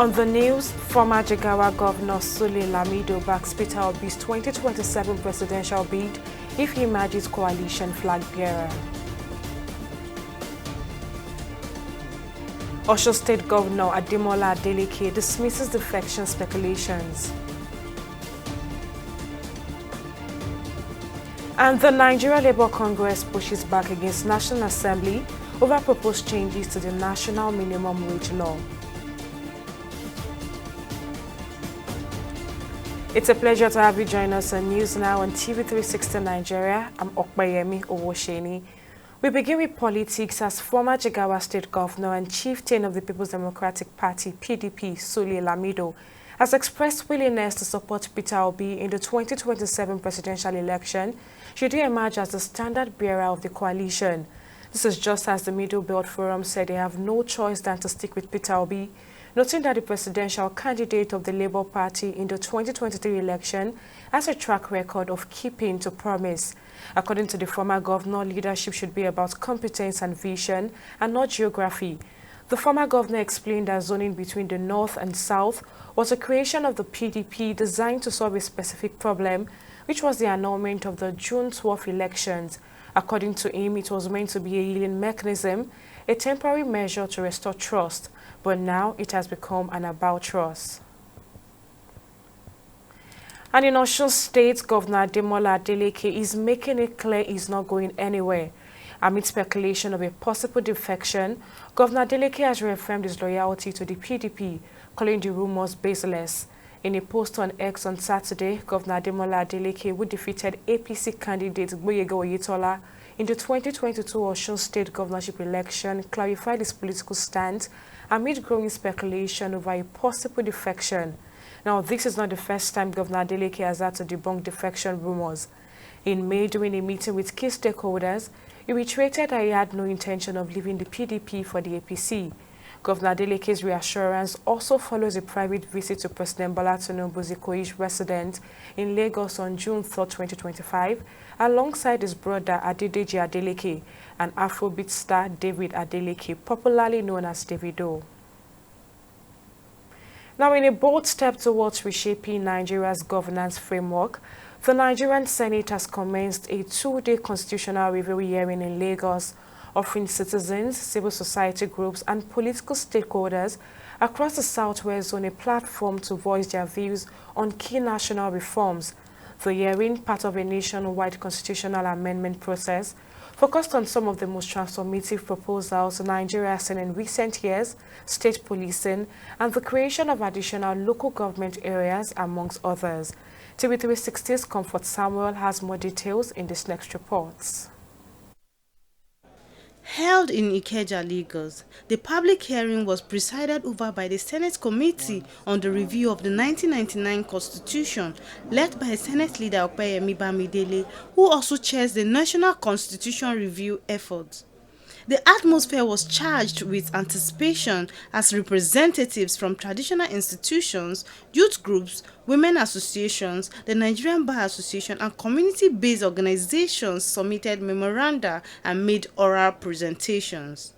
On the news, former Jigawa Governor Sule Lamido backs Peter Obi's 2027 presidential bid if he emerges coalition flag bearer. Osho State Governor Ademola Dele dismisses defection speculations. And the Nigeria Labour Congress pushes back against National Assembly over proposed changes to the National Minimum Wage Law. It's a pleasure to have you join us on News Now on TV360 Nigeria. I'm Okbayemi Owosheni. We begin with politics as former Jigawa State Governor and chieftain of the People's Democratic Party, PDP, Sule Lamido, has expressed willingness to support Peter Obi in the 2027 presidential election should he emerge as the standard bearer of the coalition. This is just as the Middle Belt Forum said they have no choice than to stick with Peter Obi, noting that the presidential candidate of the Labour Party in the 2023 election has a track record of keeping to promise. According to the former governor, leadership should be about competence and vision and not geography. The former governor explained that zoning between the north and south was a creation of the PDP designed to solve a specific problem, which was the annulment of the June 12 elections. According to him, it was meant to be a healing mechanism, a temporary measure to restore trust, but now it has become an about trust. And in Osun State, Governor Ademola Dele is making it clear he's not going anywhere. Amid speculation of a possible defection, Governor Dele has reaffirmed his loyalty to the PDP, calling the rumors baseless. In a post on X on Saturday, Governor Ademola Dele, who defeated APC candidate Gboyega Oyetola in the 2022 Osun State governorship election, clarified his political stance amid growing speculation over a possible defection. Now, this is not the first time Governor Dele has had to debunk defection rumors. In May, during a meeting with key stakeholders, he reiterated that he had no intention of leaving the PDP for the APC. Governor Deleke's reassurance also follows a private visit to President Bola Tinubu's Ikoyi residence in Lagos on June 3, 2025, alongside his brother Adedeji Adeleke and Afrobeat star David Adeleke, popularly known as Davido. Now, in a bold step towards reshaping Nigeria's governance framework, the Nigerian Senate has commenced a two-day constitutional review hearing in Lagos, offering citizens, civil society groups, and political stakeholders across the Southwest Zone a platform to voice their views on key national reforms. The hearing, part of a nationwide constitutional amendment process, focused on some of the most transformative proposals Nigeria has seen in recent years, state policing, and the creation of additional local government areas, amongst others. TV360's Comfort Samuel has more details in this next report. Held in Ikeja, Lagos, the public hearing was presided over by the Senate Committee on the Review of the 1999 Constitution, led by Senate Leader Okpeyemi Bamidele, who also chairs the National Constitution Review effort. The atmosphere was charged with anticipation as representatives from traditional institutions, youth groups, women associations, the Nigerian Bar Association, and community-based organizations submitted memoranda and made oral presentations.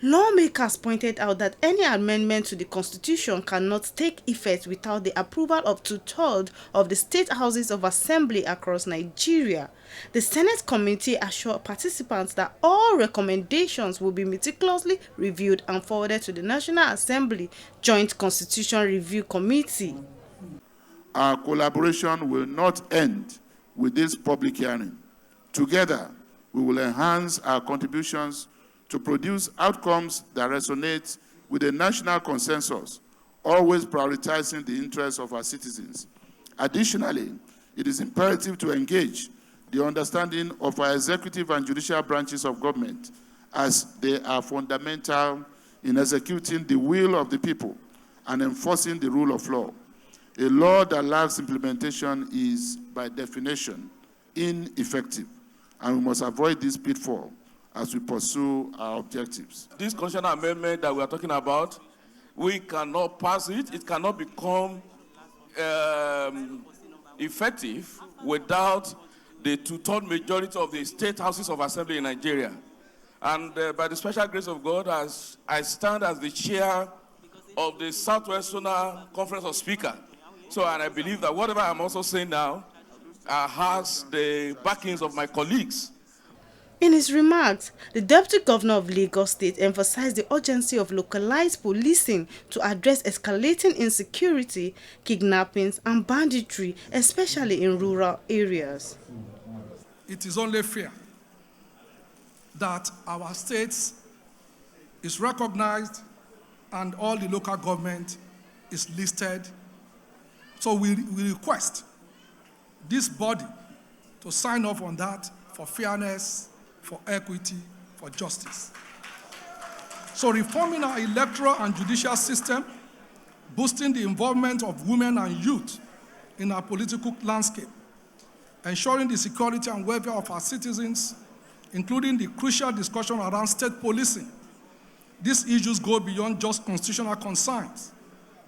Lawmakers pointed out that any amendment to the Constitution cannot take effect without the approval of two-thirds of the state houses of assembly across Nigeria. The Senate committee assured participants that all recommendations will be meticulously reviewed and forwarded to the National Assembly Joint Constitution Review Committee. Our collaboration will not end with this public hearing. Together, we will enhance our contributions to produce outcomes that resonate with a national consensus, always prioritizing the interests of our citizens. Additionally, it is imperative to engage the understanding of our executive and judicial branches of government, as they are fundamental in executing the will of the people and enforcing the rule of law. A law that lacks implementation is, by definition, ineffective, and we must avoid this pitfall as we pursue our objectives. This constitutional amendment that we are talking about, we cannot pass it. It cannot become effective without the two-thirds majority of the state houses of assembly in Nigeria. And by the special grace of God, as I stand as the chair of the Southwest Zonal Conference of Speakers. So, and I believe that whatever I'm also saying now has the backings of my colleagues. In his remarks, the Deputy Governor of Lagos State emphasized the urgency of localized policing to address escalating insecurity, kidnappings, and banditry, especially in rural areas. It is only fair that our state is recognized and all the local government is listed. So we request this body to sign off on that for fairness, for equity, for justice. So reforming our electoral and judicial system, boosting the involvement of women and youth in our political landscape, ensuring the security and welfare of our citizens, including the crucial discussion around state policing. These issues go beyond just constitutional concerns.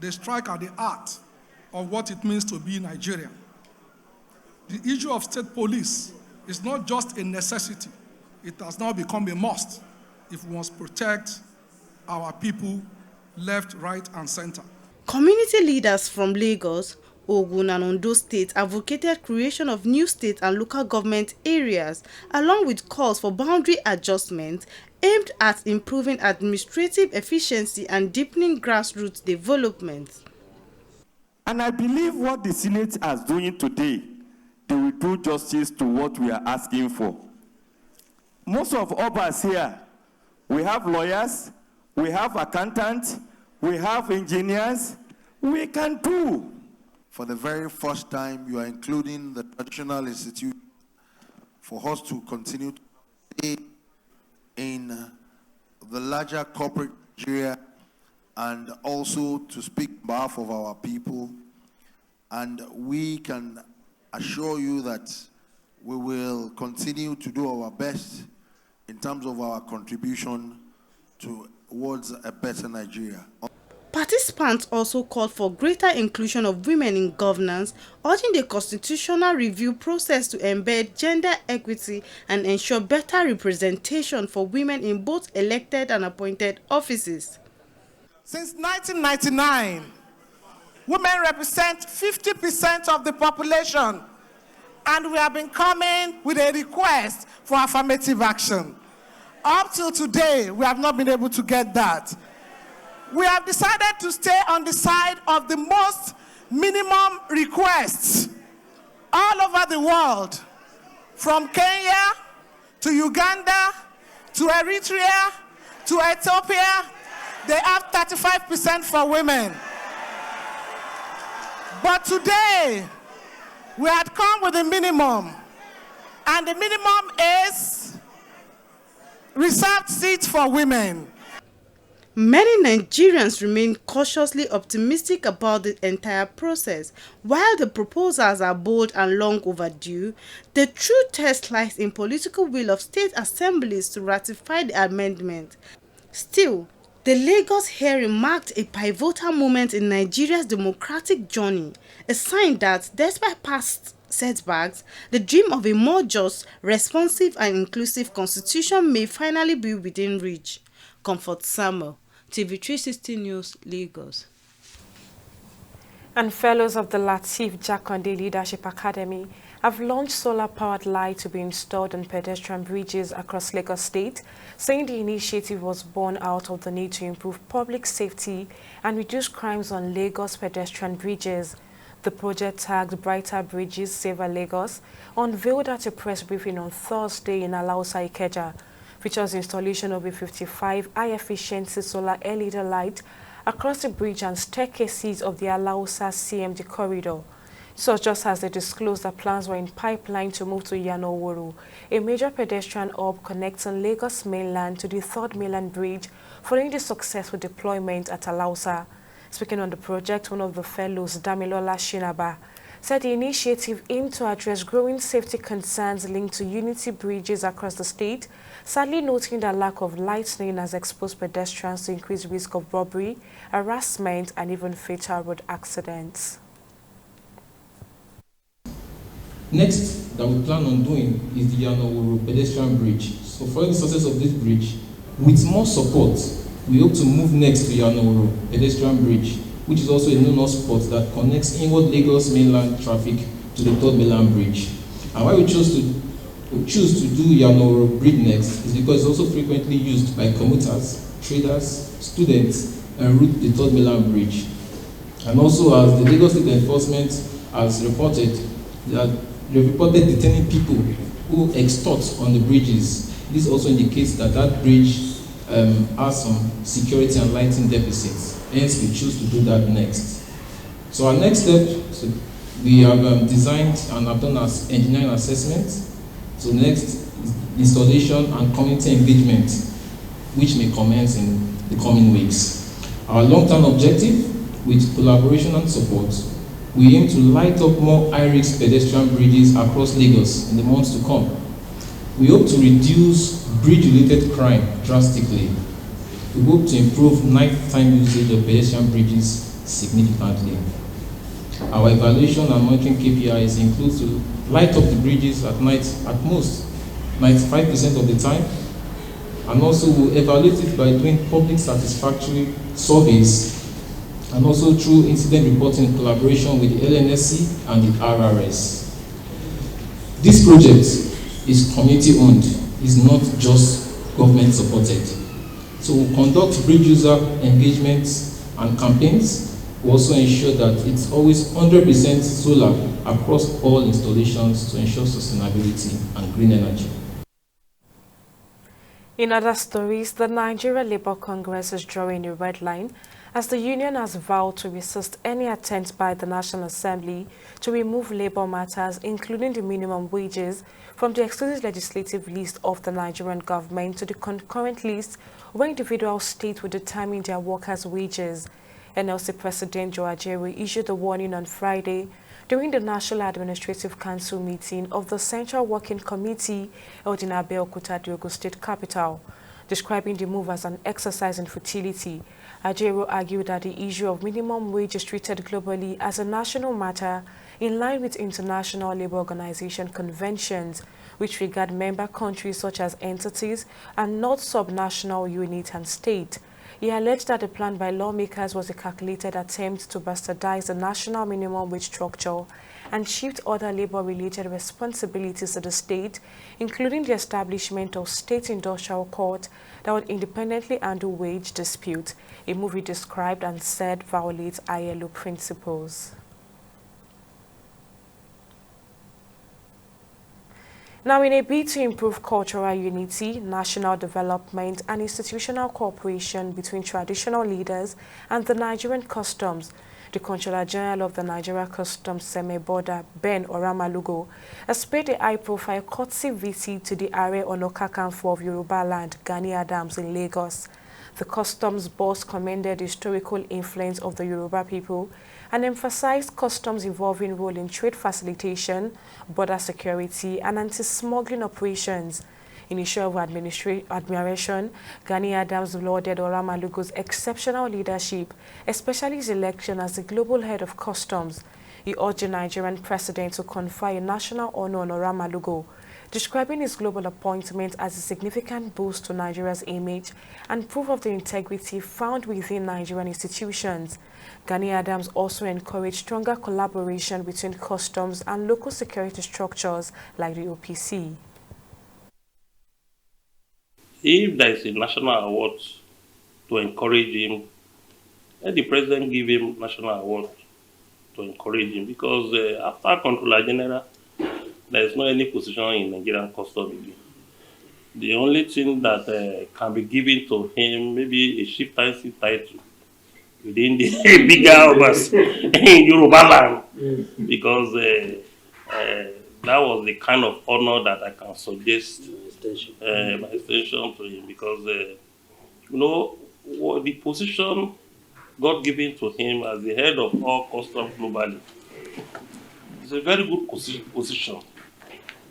They strike at the heart of what it means to be Nigerian. The issue of state police is not just a necessity. It has now become a must if we must protect our people left, right, and center. Community leaders from Lagos, Ogun, and Ondo State advocated creation of new state and local government areas, along with calls for boundary adjustments aimed at improving administrative efficiency and deepening grassroots development. And I believe what the Senate is doing today, they will do justice to what we are asking for. Most of us here, we have lawyers, we have accountants, we have engineers, we can do. For the very first time, you are including the traditional institute for us to continue to stay in the larger corporate Nigeria and also to speak on behalf of our people. And we can assure you that we will continue to do our best in terms of our contribution towards a better Nigeria. Participants also called for greater inclusion of women in governance, urging the constitutional review process to embed gender equity and ensure better representation for women in both elected and appointed offices. Since 1999, women represent 50% of the population, and we have been coming with a request for affirmative action. Up till today, we have not been able to get that. We have decided to stay on the side of the most minimum requests all over the world, from Kenya to Uganda to Eritrea to Ethiopia. They have 35% for women. But today, we had come with a minimum, and the minimum is reserved seats for women. Many Nigerians remain cautiously optimistic about the entire process. While the proposals are bold and long overdue, the true test lies in political will of state assemblies to ratify the amendment. Still, the Lagos hearing marked a pivotal moment in Nigeria's democratic journey, a sign that, despite past setbacks, the dream of a more just, responsive, and inclusive constitution may finally be within reach. Comfort Samuel, TV 360 News, Lagos. And fellows of the Lateef Jakonde Leadership Academy have launched solar-powered lights to be installed on pedestrian bridges across Lagos State, saying the initiative was born out of the need to improve public safety and reduce crimes on Lagos pedestrian bridges. The project, tagged Brighter Bridges, Saver Lagos, unveiled at a press briefing on Thursday in Alausa, Ikeja, features installation of a 55 high-efficiency solar LED light across the bridge and staircases of the Alausa CMD corridor. So just as they disclosed that plans were in pipeline to move to Yanowuru, a major pedestrian hub connecting Lagos mainland to the 3rd mainland bridge, following the successful deployment at Alausa. Speaking on the project, one of the fellows, Damilola Shinaba, said the initiative aimed to address growing safety concerns linked to unity bridges across the state, sadly noting that lack of lightning has exposed pedestrians to increased risk of robbery, harassment, and even fatal road accidents. Next that we plan on doing is the Yanowuru pedestrian bridge. So following the success of this bridge, with more support We hope to move next to Yanoro pedestrian bridge, which is also a no-no spot that connects inward Lagos mainland traffic to the Third Mainland Bridge. And why we choose to do Yanoro Bridge next is because it's also frequently used by commuters, traders, students, and route the Third Mainland Bridge. And also, as the Lagos State Enforcement has reported, that they reported detaining people who extort on the bridges. This also indicates that that bridge has some security and lighting deficits. Hence, we choose to do that next. So our next step, we have designed and have done as engineering assessment. So next is installation and community engagement, which may commence in the coming weeks. Our long-term objective, with collaboration and support, we aim to light up more high-risk pedestrian bridges across Lagos in the months to come. We hope to reduce bridge-related crime drastically. We hope to improve nighttime usage of pedestrian bridges significantly. Our evaluation and monitoring KPIs include to light up the bridges at night at most 95% of the time, and also we'll evaluate it by doing public satisfactory surveys, and also through incident reporting in collaboration with the LNSC and the RRS. This project is community-owned, is not just government-supported. So we'll conduct bridge user engagements and campaigns. We'll also ensure that it's always 100% solar across all installations to ensure sustainability and green energy. In other stories, the Nigeria Labour Congress is drawing a red line as the union has vowed to resist any attempt by the National Assembly to remove labour matters, including the minimum wages, from the exclusive legislative list of the Nigerian government to the concurrent list where individual states will determine their workers' wages. NLC President Joe Ajaero issued a warning on Friday during the National Administrative Council meeting of the Central Working Committee held in Abeokuta, the Ogun State capital. Describing the move as an exercise in futility, Ajaero argued that the issue of minimum wage is treated globally as a national matter in line with International Labour Organization conventions, which regard member countries such as entities and not subnational unit and state. He alleged that the plan by lawmakers was a calculated attempt to bastardize the national minimum wage structure and shift other labor-related responsibilities to the state, including the establishment of state industrial court that would independently handle wage dispute, a move he described and said violates ILO principles. Now, in a bid to improve cultural unity, national development, and institutional cooperation between traditional leaders and the Nigerian customs, the Controller General of the Nigeria Customs Semi-Border, Ben Oramalugo, has paid a high-profile courtesy visit to the Are Ona Kakanfo of Yoruba land, Gani Adams, in Lagos. The customs boss commended the historical influence of the Yoruba people and emphasized customs' evolving role in trade facilitation, border security, and anti-smuggling operations. In a show of admiration, Gani Adams lauded Oramalugo's exceptional leadership, especially his election as the global head of customs. He urged the Nigerian president to confer a national honor on Oramalugo, describing his global appointment as a significant boost to Nigeria's image and proof of the integrity found within Nigerian institutions. Gani Adams also encouraged stronger collaboration between customs and local security structures like the OPC. If there is a national award to encourage him, let the president give him national award to encourage him, because after Controller General, there is no any position in Nigerian customs again. The only thing that can be given to him, maybe a chieftaincy title within the bigger obas in Yoruba land, because that was the kind of honor that I can suggest my extension to him, because you know, the position God given to him as the head of all customs globally is a very good position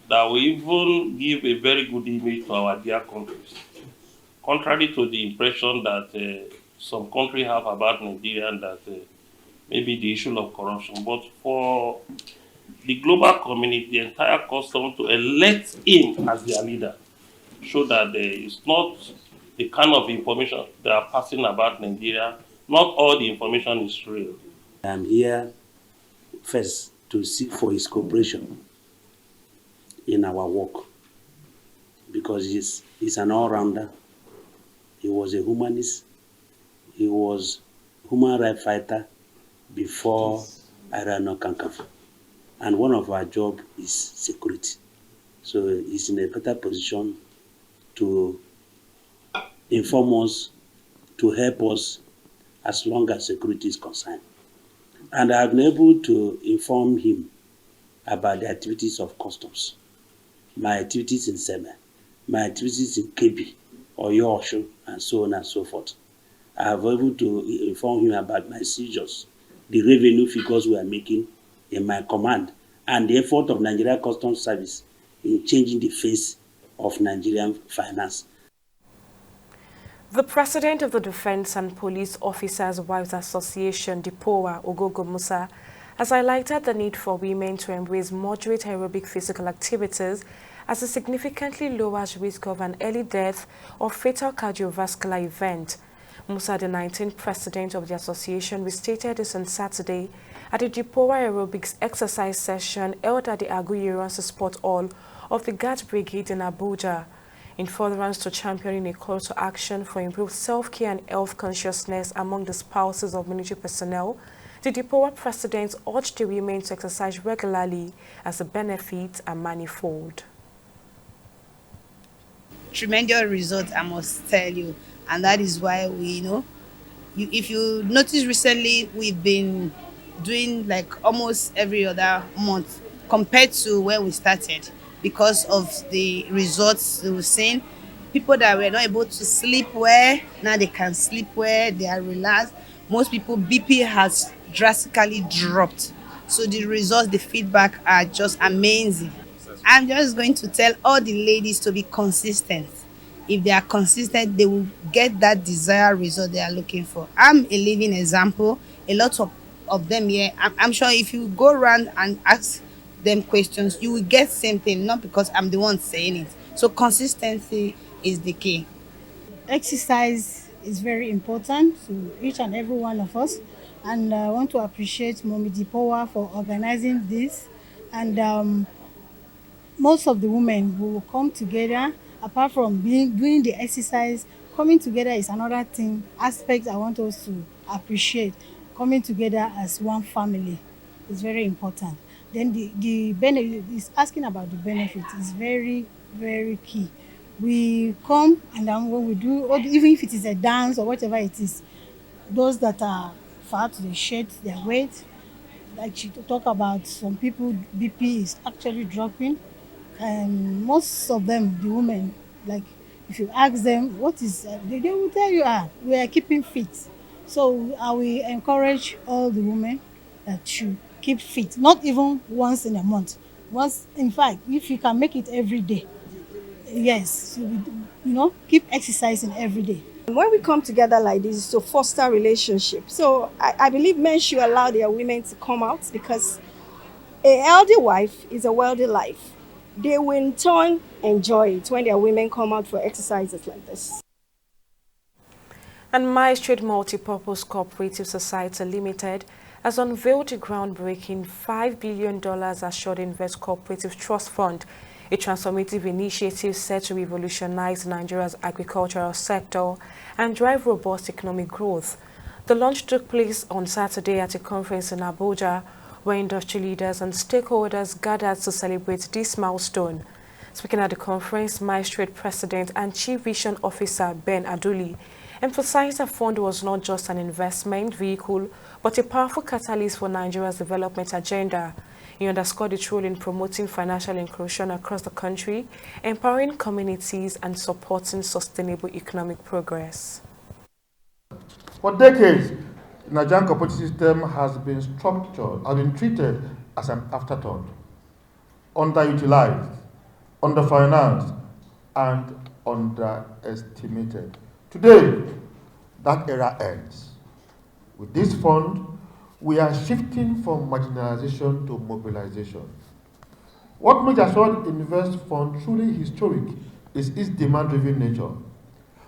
that will even give a very good image to our dear countries, contrary to the impression that some countries have about Nigeria, and that maybe the issue of corruption. But for the global community, the entire custom, to elect him as their leader, show that it's not the kind of information they are passing about Nigeria. Not all the information is real. I'm here first to seek for his cooperation in our work because he's an all-rounder. He was a humanist. He was a human rights fighter before Irano Kankafu. And one of our jobs is security. So he's in a better position to inform us, to help us as long as security is concerned. And I've been able to inform him about the activities of customs, my activities in Seme, my activities in Kebi, Oyo Osho, and so on and so forth. I have been able to inform him about my seizures, the revenue figures we are making in my command, and the effort of Nigeria Customs Service in changing the face of Nigerian finance. The president of the Defense and Police Officers' Wives Association, DIPOA, Ogogo Musa, has highlighted the need for women to embrace moderate aerobic physical activities as it significantly lowers risk of an early death or fatal cardiovascular event. Musa, the 19th president of the association, restated this on Saturday at the DIPOA aerobics exercise session held at the Aguiyi Sport Hall of the Guards Brigade in Abuja. In furtherance to championing a call to action for improved self-care and health consciousness among the spouses of military personnel, the DIPOA president urged the women to exercise regularly as the benefits are manifold. Tremendous results, I must tell you, and that is why we if you notice recently, we've been doing like almost every other month compared to when we started, because of the results we've seen. People that were not able to sleep well, now they can sleep well, they are relaxed. Most people, BP has drastically dropped. So the results, the feedback are just amazing. I'm just going to tell all the ladies to be consistent. If they are consistent, they will get that desired result they are looking for. I'm a living example. A lot of them here, I'm sure if you go around and ask them questions, you will get same thing, not because I'm the one saying it. So consistency is the key. Exercise is very important to each and every one of us, and I want to appreciate Mommy DIPOA for organizing this. And most of the women who will come together, apart from doing the exercise, coming together is another aspect I want us to appreciate. Coming together as one family is very important. Then the benefit is asking about the benefit is very, very key. We come, and then when we do, even if it is a dance or whatever it is, those that are fat, they shed their weight. Like she talk about, some people BP is actually dropping, and most of them, the women, like if you ask them what is, they will tell you, we are keeping fit. So I will encourage all the women that should keep fit, not even once in a month. Once, in fact, if you can make it every day, yes, keep exercising every day. When we come together like this to foster relationships, so I believe men should allow their women to come out, because a healthy wife is a wealthy life. They will in turn enjoy it when their women come out for exercises like this. And My Street Multipurpose Cooperative Society Limited has unveiled the groundbreaking $5 billion Assured Invest Cooperative Trust Fund, a transformative initiative set to revolutionize Nigeria's agricultural sector and drive robust economic growth. The launch took place on Saturday at a conference in Abuja, where industry leaders and stakeholders gathered to celebrate this milestone. Speaking at the conference, My Street President and Chief Vision Officer Ben Aduli emphasized the fund was not just an investment vehicle, but a powerful catalyst for Nigeria's development agenda. He underscored its role in promoting financial inclusion across the country, empowering communities, and supporting sustainable economic progress. For decades, the Nigerian cooperative system has been treated as an afterthought, underutilized, underfinanced, and underestimated. Today, that era ends. With this fund, we are shifting from marginalization to mobilization. What makes Assured Invest Fund truly historic is its demand-driven nature.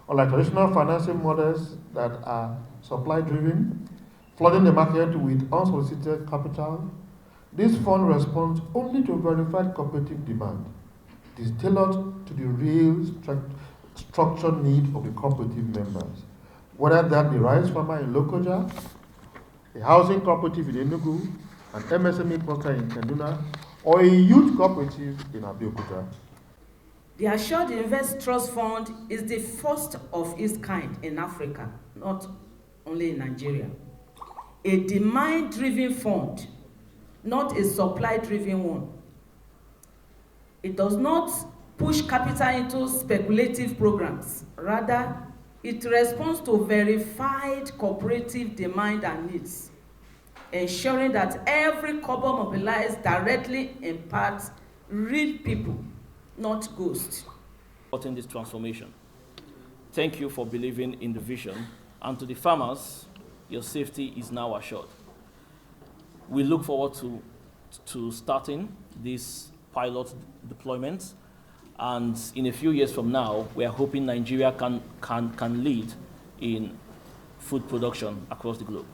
Unlike traditional financing models that are supply-driven, flooding the market with unsolicited capital, this fund responds only to verified cooperative demand. It is tailored to the real structured need of the cooperative members, whether that the rice farmer in Lokoja, a housing cooperative in Enugu, an MSME cluster in Kaduna, or a youth cooperative in Abeokuta. The Assured Invest Trust Fund is the first of its kind in Africa, not only in Nigeria. A demand-driven fund, not a supply-driven one. It does not push capital into speculative programs. Rather, it responds to verified cooperative demand and needs, ensuring that every kobo mobilized directly impacts real people, not ghosts. In this transformation. Thank you for believing in the vision, and to the farmers, your safety is now assured. We look forward to starting this pilot deployment, and in a few years from now, we are hoping Nigeria can lead in food production across the globe.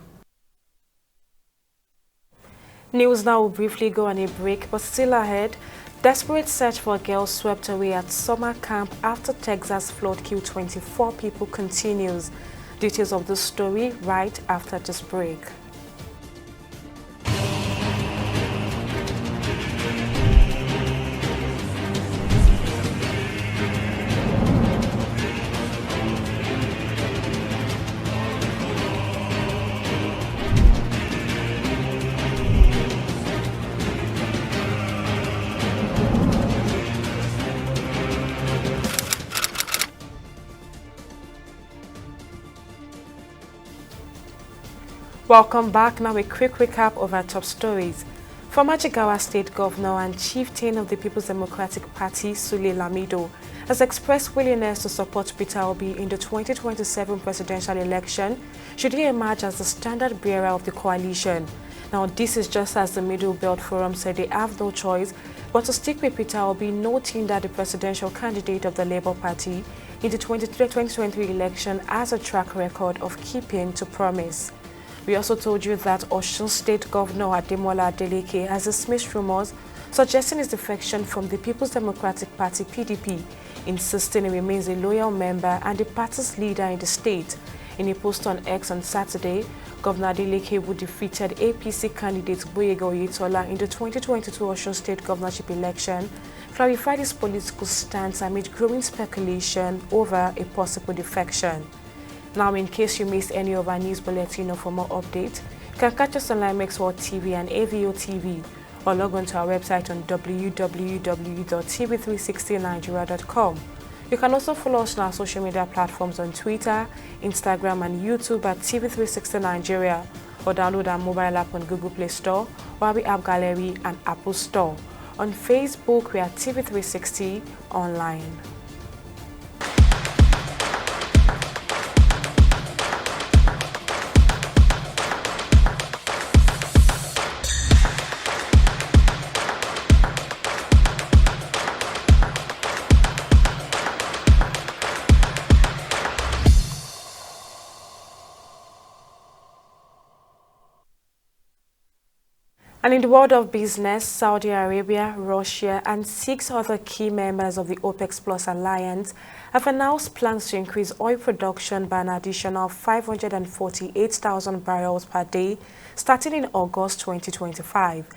News now will briefly go on a break, but still ahead. Desperate search for girls swept away at summer camp after Texas flood killed 24 people continues. Details of the story right after this break. Welcome back. Now a quick recap of our top stories. Former Jigawa State Governor and Chieftain of the People's Democratic Party, Sule Lamido, has expressed willingness to support Peter Obi in the 2027 presidential election should he emerge as the standard bearer of the coalition. Now this is just as the Middle Belt Forum said they have no choice but to stick with Peter Obi, noting that the presidential candidate of the Labour Party in the 2023 election has a track record of keeping to promise. We also told you that Osun State Governor Ademola Dele has dismissed rumors suggesting his defection from the People's Democratic Party (PDP), insisting he remains a loyal member and the party's leader in the state. In a post on X on Saturday, Governor Dele, who defeated APC candidate Boyega Oyetola in the 2022 Osun State governorship election, clarified his political stance amid growing speculation over a possible defection. Now, in case you missed any of our news bulletin or for more updates, you can catch us on Limex World TV and AVO TV, or log on to our website on www.tv360nigeria.com. You can also follow us on our social media platforms on Twitter, Instagram, and YouTube at TV360 Nigeria, or download our mobile app on Google Play Store, Wabi App Gallery, and Apple Store. On Facebook, we are TV360 Online. And in the world of business, Saudi Arabia, Russia, and 6 other key members of the OPEC Plus alliance have announced plans to increase oil production by an additional 548,000 barrels per day starting in August 2025.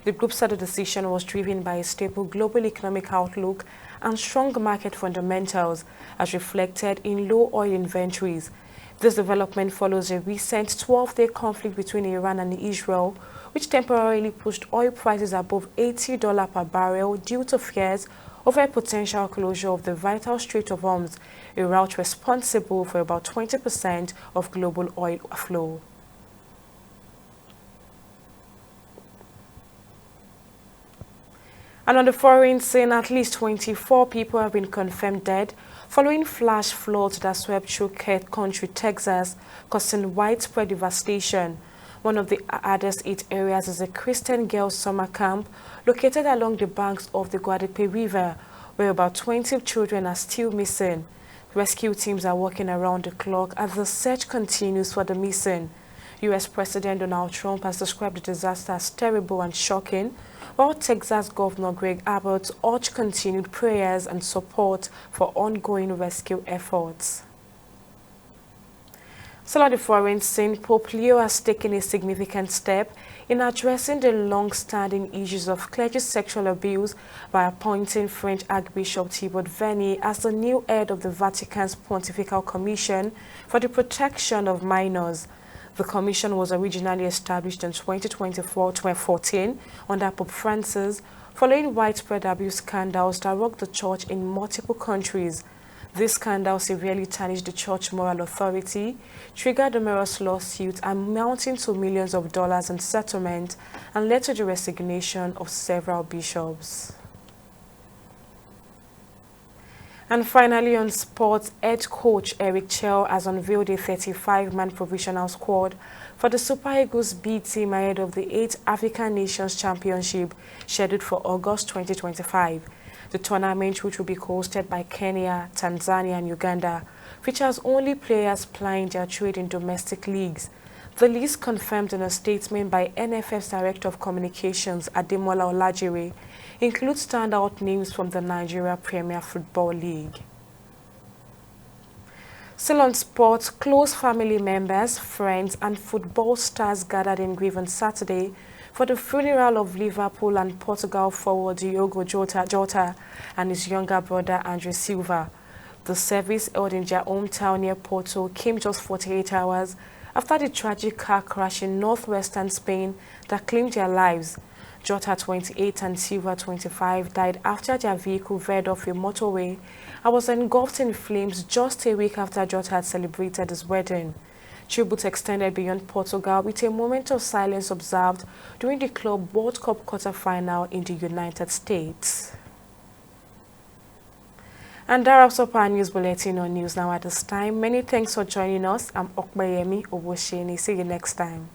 The group said the decision was driven by a stable global economic outlook and strong market fundamentals, as reflected in low oil inventories. This development follows a recent 12-day conflict between Iran and Israel, which temporarily pushed oil prices above $80 per barrel due to fears over a potential closure of the vital Strait of Hormuz, a route responsible for about 20% of global oil flow. And on the foreign scene, at least 24 people have been confirmed dead following flash floods that swept through country Texas, causing widespread devastation. One of the hardest hit areas is a Christian girls' summer camp located along the banks of the Guadalupe River, where about 20 children are still missing. Rescue teams are working around the clock as the search continues for the missing. U.S. President Donald Trump has described the disaster as terrible and shocking, while Texas Governor Greg Abbott urged continued prayers and support for ongoing rescue efforts. Still on the foreign scene, Pope Leo has taken a significant step in addressing the long-standing issues of clergy sexual abuse by appointing French Archbishop Thibaut Vernier as the new head of the Vatican's Pontifical Commission for the Protection of Minors. The commission was originally established in 2014 under Pope Francis, following widespread abuse scandals that rocked the church in multiple countries. This scandal severely tarnished the church's moral authority, triggered numerous lawsuits amounting to millions of dollars in settlement, and led to the resignation of several bishops. And finally, on sports, head coach Eric Chell has unveiled a 35-man provisional squad for the Super Eagles B team ahead of the 8th African Nations Championship scheduled for August 2025. The tournament, which will be hosted by Kenya, Tanzania, and Uganda, features only players plying their trade in domestic leagues. The list, confirmed in a statement by NFF's Director of Communications, Ademola Olajire, includes standout names from the Nigeria Premier Football League. Still on sports, close family members, friends, and football stars gathered in grief on Saturday for the funeral of Liverpool and Portugal forward Diogo Jota and his younger brother Andre Silva. The service, held in their hometown near Porto, came just 48 hours after the tragic car crash in northwestern Spain that claimed their lives. Jota, 28, and Silva, 25, died after their vehicle veered off a motorway and was engulfed in flames just a week after Jota had celebrated his wedding. Tribute extended beyond Portugal with a moment of silence observed during the Club World Cup quarter-final in the United States. And that wraps up our news bulletin on News Now at this time. Many thanks for joining us. I'm Okbayemi Owosheni. See you next time.